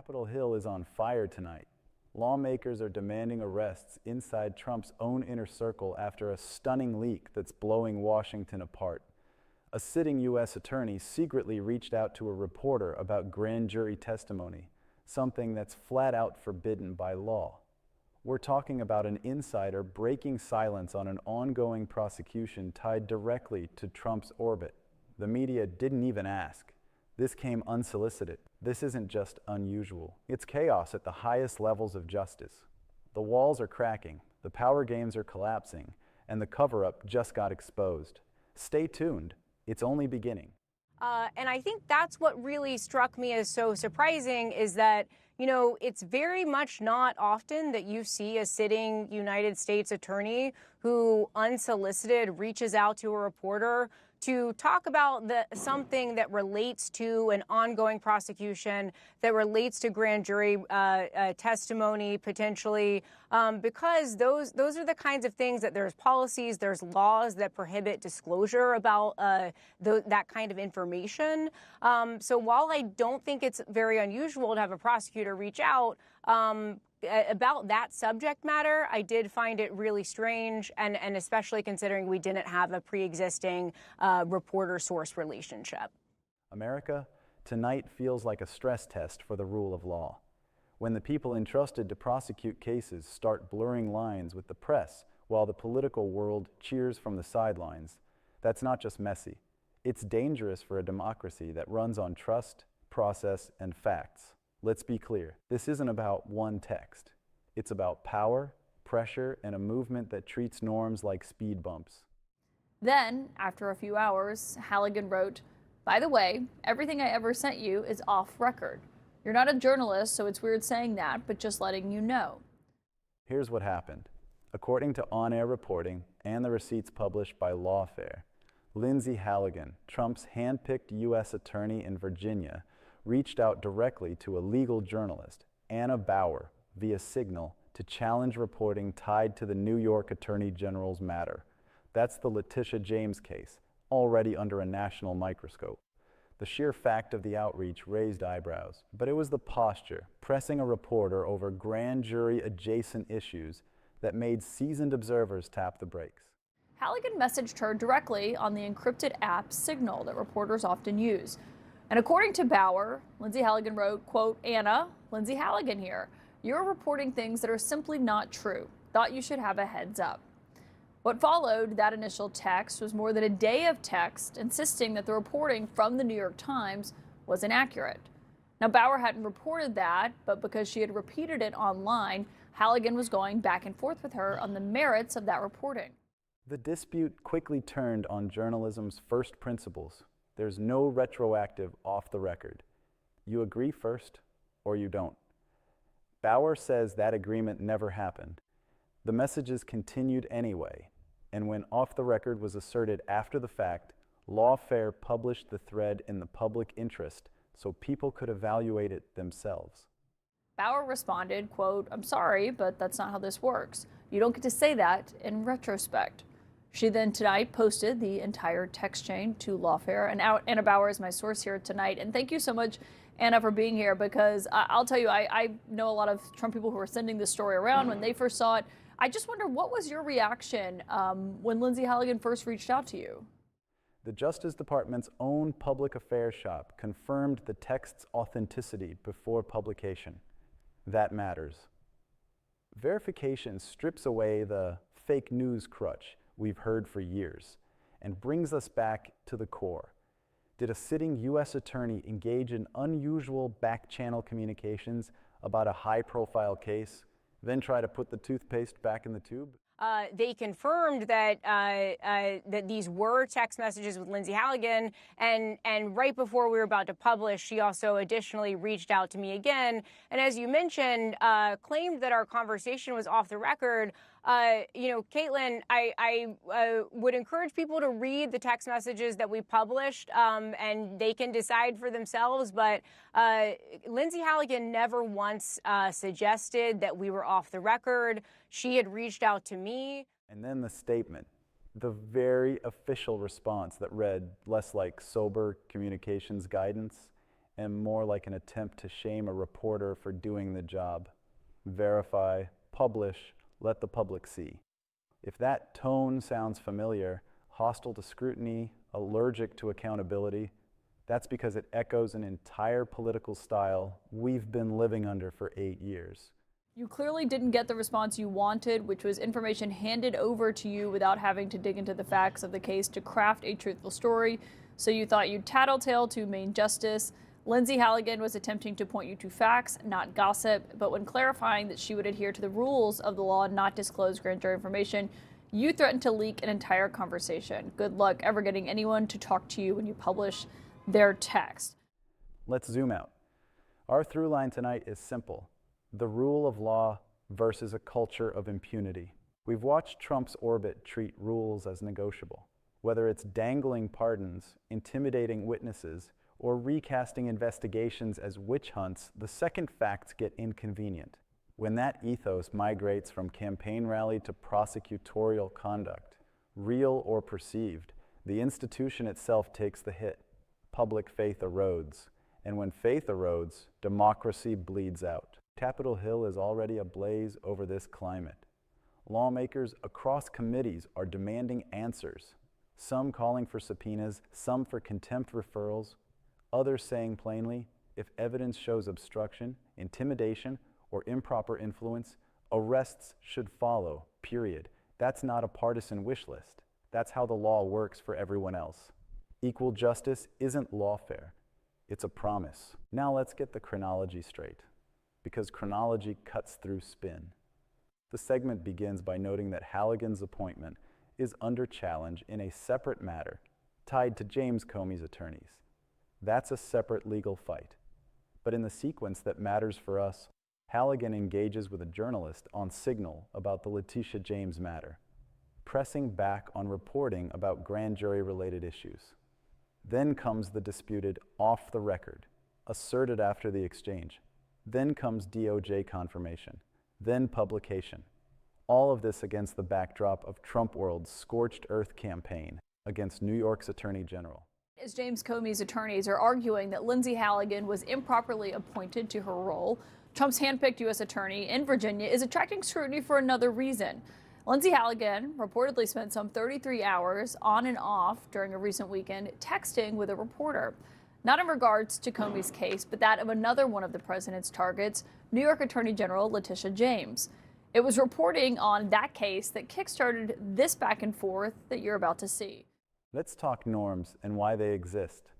Capitol Hill is on fire tonight. Lawmakers are demanding arrests inside Trump's own inner circle after a stunning leak that's blowing Washington apart. A sitting U.S. attorney secretly reached out to a reporter about grand jury testimony, something that's flat out forbidden by law. We're talking about an insider breaking silence on an ongoing prosecution tied directly to Trump's orbit. The media didn't even ask. This came unsolicited. This isn't just unusual. It's chaos at the highest levels of justice. The walls are cracking, the power games are collapsing, and the cover-up just got exposed. Stay tuned. It's only beginning. And I think that's what really struck me as so surprising is that, you know, it's very much not often that you see a sitting United States attorney who unsolicited reaches out to a reporter to talk about something that relates to an ongoing prosecution, that relates to grand jury testimony potentially, because those are the kinds of things that there's policies, there's laws that prohibit disclosure about that kind of information. So while I don't think it's very unusual to have a prosecutor reach out about that subject matter, I did find it really strange, and especially considering we didn't have a pre-existing reporter-source relationship. America, tonight feels like a stress test for the rule of law. When the people entrusted to prosecute cases start blurring lines with the press while the political world cheers from the sidelines, that's not just messy. It's dangerous for a democracy that runs on trust, process, and facts. Let's be clear, this isn't about one text. It's about power, pressure, and a movement that treats norms like speed bumps. Then, after a few hours, Halligan wrote, "By the way, everything I ever sent you is off record. You're not a journalist, so it's weird saying that, but just letting you know." Here's what happened. According to on-air reporting and the receipts published by Lawfare, Lindsay Halligan, Trump's hand-picked U.S. attorney in Virginia, reached out directly to a legal journalist, Anna Bauer, via Signal to challenge reporting tied to the New York Attorney General's matter. That's the Letitia James case, already under a national microscope. The sheer fact of the outreach raised eyebrows, but it was the posture, pressing a reporter over grand jury adjacent issues, that made seasoned observers tap the brakes. Halligan messaged her directly on the encrypted app Signal that reporters often use. And according to Bauer, Lindsay Halligan wrote, quote, "Anna, Lindsay Halligan here. You're reporting things that are simply not true. Thought you should have a heads up." What followed that initial text was more than a day of text insisting that the reporting from the New York Times was inaccurate. Now, Bauer hadn't reported that, but because she had repeated it online, Halligan was going back and forth with her on the merits of that reporting. The dispute quickly turned on journalism's first principles. There's no retroactive off the record. You agree first, or you don't. Bauer says that agreement never happened. The messages continued anyway, and when off the record was asserted after the fact, Lawfare published the thread in the public interest so people could evaluate it themselves. Bauer responded, quote, "I'm sorry, but that's not how this works. You don't get to say that in retrospect." She then tonight posted the entire text chain to Lawfare, and Anna Bauer is my source here tonight. And thank you so much, Anna, for being here, because I'll tell you, I know a lot of Trump people who are sending this story around when they first saw it. I just wonder, what was your reaction when Lindsay Halligan first reached out to you? The Justice Department's own public affairs shop confirmed the text's authenticity before publication. That matters. Verification strips away the fake news crutch we've heard for years and brings us back to the core. Did a sitting U.S. attorney engage in unusual back-channel communications about a high-profile case, then try to put the toothpaste back in the tube? They confirmed that that these were text messages with Lindsay Halligan, and right before we were about to publish, she also additionally reached out to me again, and as you mentioned, claimed that our conversation was off the record. You know, Caitlin, I would encourage people to read the text messages that we published, and they can decide for themselves. But Lindsay Halligan never once suggested that we were off the record. She had reached out to me. And then the statement, the very official response that read less like sober communications guidance and more like an attempt to shame a reporter for doing the job. Verify, publish, let the public see. If that tone sounds familiar, hostile to scrutiny, allergic to accountability, that's because it echoes an entire political style we've been living under for 8 years. You clearly didn't get the response you wanted, which was information handed over to you without having to dig into the facts of the case to craft a truthful story. So you thought you'd tattletale to Maine Justice. Lindsay Halligan was attempting to point you to facts, not gossip, but when clarifying that she would adhere to the rules of the law and not disclose grand jury information, you threatened to leak an entire conversation. Good luck ever getting anyone to talk to you when you publish their text. Let's zoom out. Our through line tonight is simple: the rule of law versus a culture of impunity. We've watched Trump's orbit treat rules as negotiable. Whether it's dangling pardons, intimidating witnesses, or recasting investigations as witch hunts, the second facts get inconvenient. When that ethos migrates from campaign rally to prosecutorial conduct, real or perceived, the institution itself takes the hit. Public faith erodes. And when faith erodes, democracy bleeds out. Capitol Hill is already ablaze over this climate. Lawmakers across committees are demanding answers, some calling for subpoenas, some for contempt referrals, others saying plainly, if evidence shows obstruction, intimidation, or improper influence, arrests should follow, period. That's not a partisan wish list. That's how the law works for everyone else. Equal justice isn't lawfare. It's a promise. Now let's get the chronology straight, because chronology cuts through spin. The segment begins by noting that Halligan's appointment is under challenge in a separate matter tied to James Comey's attorneys. That's a separate legal fight. But in the sequence that matters for us, Halligan engages with a journalist on Signal about the Letitia James matter, pressing back on reporting about grand jury-related issues. Then comes the disputed off the record, asserted after the exchange. Then comes DOJ confirmation, then publication. All of this against the backdrop of Trump World's scorched earth campaign against New York's Attorney General. As James Comey's attorneys are arguing that Lindsay Halligan was improperly appointed to her role, Trump's handpicked U.S. attorney in Virginia is attracting scrutiny for another reason. Lindsay Halligan reportedly spent some 33 hours on and off during a recent weekend texting with a reporter. Not in regards to Comey's case, but that of another one of the president's targets, New York Attorney General Letitia James. It was reporting on that case that kickstarted this back and forth that you're about to see. Let's talk norms and why they exist.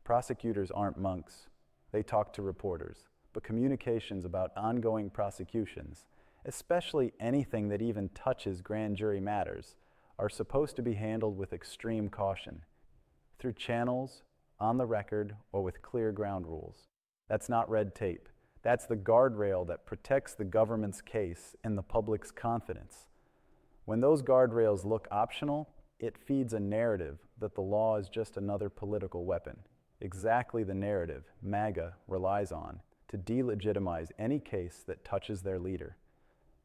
Prosecutors aren't monks. They talk to reporters. But communications about ongoing prosecutions, especially anything that even touches grand jury matters, are supposed to be handled with extreme caution, through channels, on the record, or with clear ground rules. That's not red tape. That's the guardrail that protects the government's case and the public's confidence. When those guardrails look optional, it feeds a narrative that the law is just another political weapon, exactly the narrative MAGA relies on to delegitimize any case that touches their leader.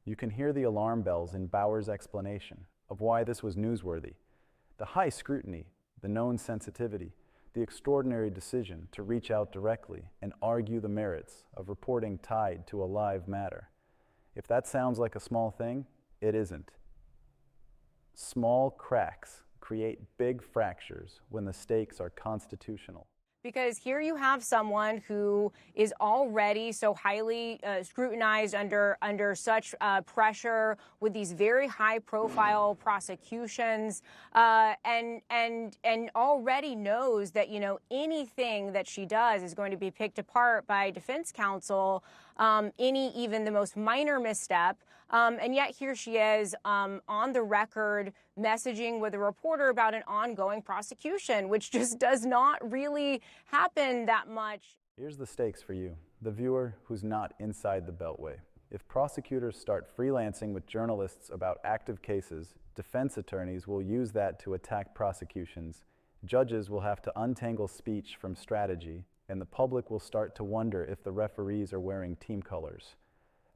You can hear the alarm bells in Bauer's explanation of why this was newsworthy. The high scrutiny, the known sensitivity, the extraordinary decision to reach out directly and argue the merits of reporting tied to a live matter. If that sounds like a small thing, it isn't. Small cracks create big fractures when the stakes are constitutional. Because here you have someone who is already so highly scrutinized under such pressure with these very high-profile prosecutions, and already knows that anything that she does is going to be picked apart by defense counsel, even the most minor misstep. And yet here she is on the record messaging with a reporter about an ongoing prosecution, which just does not really happen that much. Here's the stakes for you, the viewer who's not inside the Beltway. If prosecutors start freelancing with journalists about active cases, defense attorneys will use that to attack prosecutions, judges will have to untangle speech from strategy, and the public will start to wonder if the referees are wearing team colors.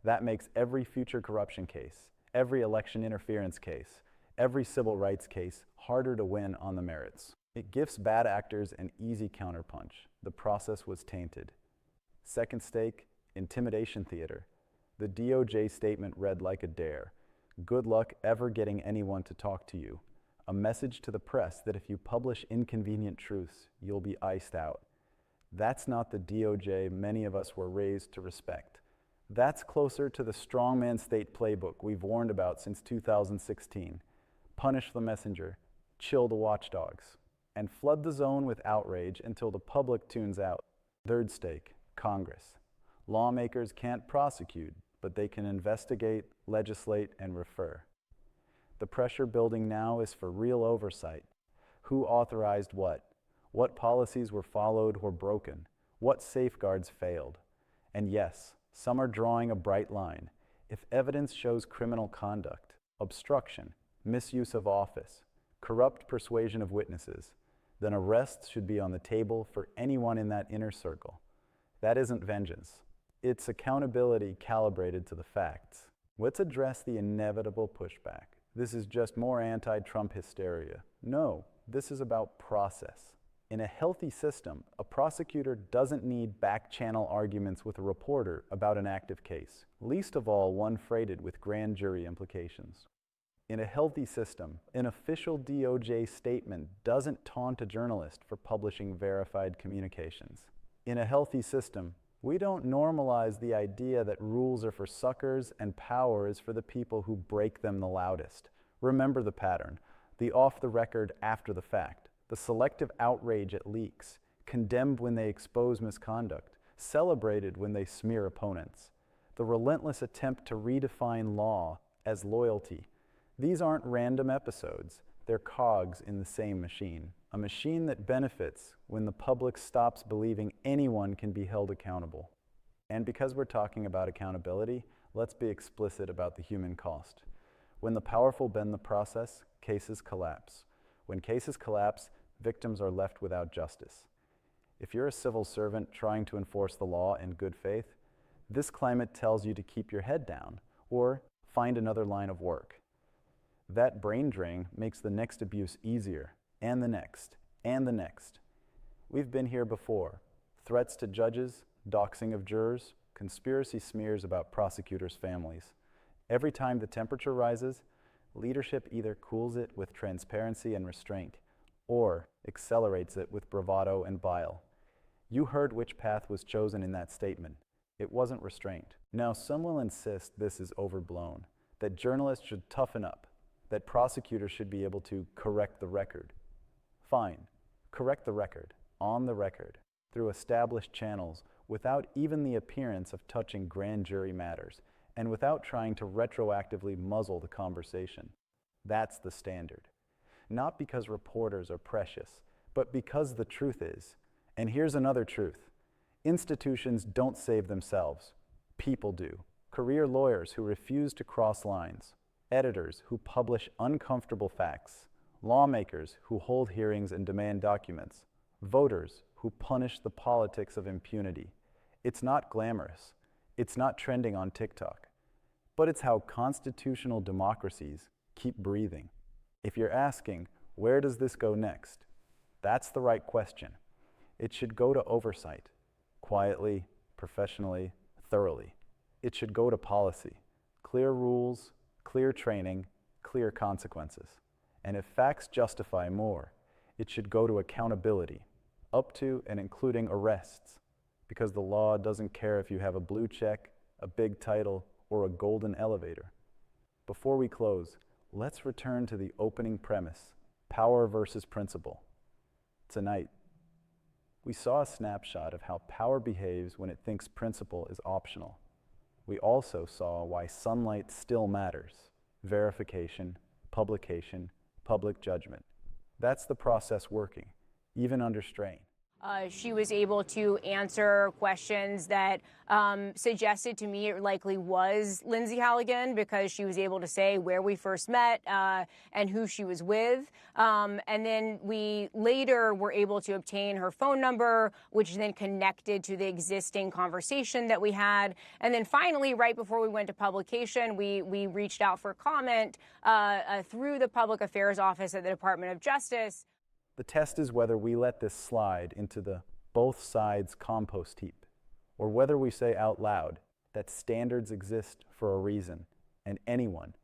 That makes every future corruption case, every election interference case, every civil rights case harder to win on the merits. It gives bad actors an easy counterpunch. the process was tainted. Second stake, intimidation theater. The DOJ statement read like a dare. Good luck ever getting anyone to talk to you. A message to the press that if you publish inconvenient truths, you'll be iced out. That's not the DOJ many of us were raised to respect. That's closer to the strongman state playbook we've warned about since 2016. Punish the messenger, chill the watchdogs, and flood the zone with outrage until the public tunes out. Third stake, Congress. Lawmakers can't prosecute, but they can investigate, legislate, and refer. The pressure building now is for real oversight. Who authorized what? What policies were followed or broken? What safeguards failed? And yes, some are drawing a bright line. If evidence shows criminal conduct, obstruction, misuse of office, corrupt persuasion of witnesses, then arrests should be on the table for anyone in that inner circle. That isn't vengeance. It's accountability calibrated to the facts. Let's address the inevitable pushback. This is just more anti-Trump hysteria. No, this is about process. In a healthy system, a prosecutor doesn't need back-channel arguments with a reporter about an active case, least of all one freighted with grand jury implications. In a healthy system, an official DOJ statement doesn't taunt a journalist for publishing verified communications. In a healthy system, we don't normalize the idea that rules are for suckers and power is for the people who break them the loudest. Remember the pattern: the off the record after the fact, the selective outrage at leaks, condemned when they expose misconduct, celebrated when they smear opponents, the relentless attempt to redefine law as loyalty. These aren't random episodes, they're cogs in the same machine, a machine that benefits when the public stops believing anyone can be held accountable. And because we're talking about accountability, let's be explicit about the human cost. When the powerful bend the process, cases collapse. When cases collapse, victims are left without justice. If you're a civil servant trying to enforce the law in good faith, this climate tells you to keep your head down or find another line of work. That brain drain makes the next abuse easier, and the next, and the next. We've been here before. Threats to judges, doxing of jurors, conspiracy smears about prosecutors' families. Every time the temperature rises, leadership either cools it with transparency and restraint, or accelerates it with bravado and bile. You heard which path was chosen in that statement. It wasn't restraint. Now, some will insist this is overblown, that journalists should toughen up, that prosecutors should be able to correct the record. Fine, correct the record, on the record, through established channels, without even the appearance of touching grand jury matters, and without trying to retroactively muzzle the conversation. That's the standard. Not because reporters are precious, but because the truth is. And here's another truth. Institutions don't save themselves. People do. Career lawyers who refuse to cross lines. Editors who publish uncomfortable facts. Lawmakers who hold hearings and demand documents. Voters who punish the politics of impunity. It's not glamorous. It's not trending on TikTok. But it's how constitutional democracies keep breathing. If you're asking, where does this go next? That's the right question. It should go to oversight, quietly, professionally, thoroughly. It should go to policy, clear rules, clear training, clear consequences. And if facts justify more, it should go to accountability, up to and including arrests, because the law doesn't care if you have a blue check, a big title, or a golden elevator. Before we close, let's return to the opening premise, power versus principle. Tonight, we saw a snapshot of how power behaves when it thinks principle is optional. We also saw why sunlight still matters: verification, publication, public judgment. That's the process working, even under strain. She was able to answer questions that suggested to me it likely was Lindsay Halligan, because she was able to say where we first met and who she was with. And then we later were able to obtain her phone number, which then connected to the existing conversation that we had. And then finally, right before we went to publication, we reached out for comment through the Public Affairs Office at the Department of Justice. The test is whether we let this slide into the both sides compost heap, or whether we say out loud that standards exist for a reason, and anyone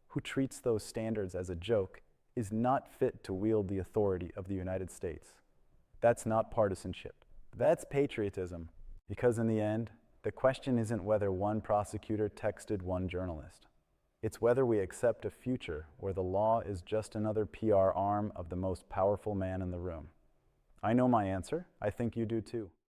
who treats those standards as a joke is not fit to wield the authority of the United States. That's not partisanship. That's patriotism, because in the end, the question isn't whether one prosecutor texted one journalist. It's whether we accept a future where the law is just another PR arm of the most powerful man in the room. I know my answer. I think you do too.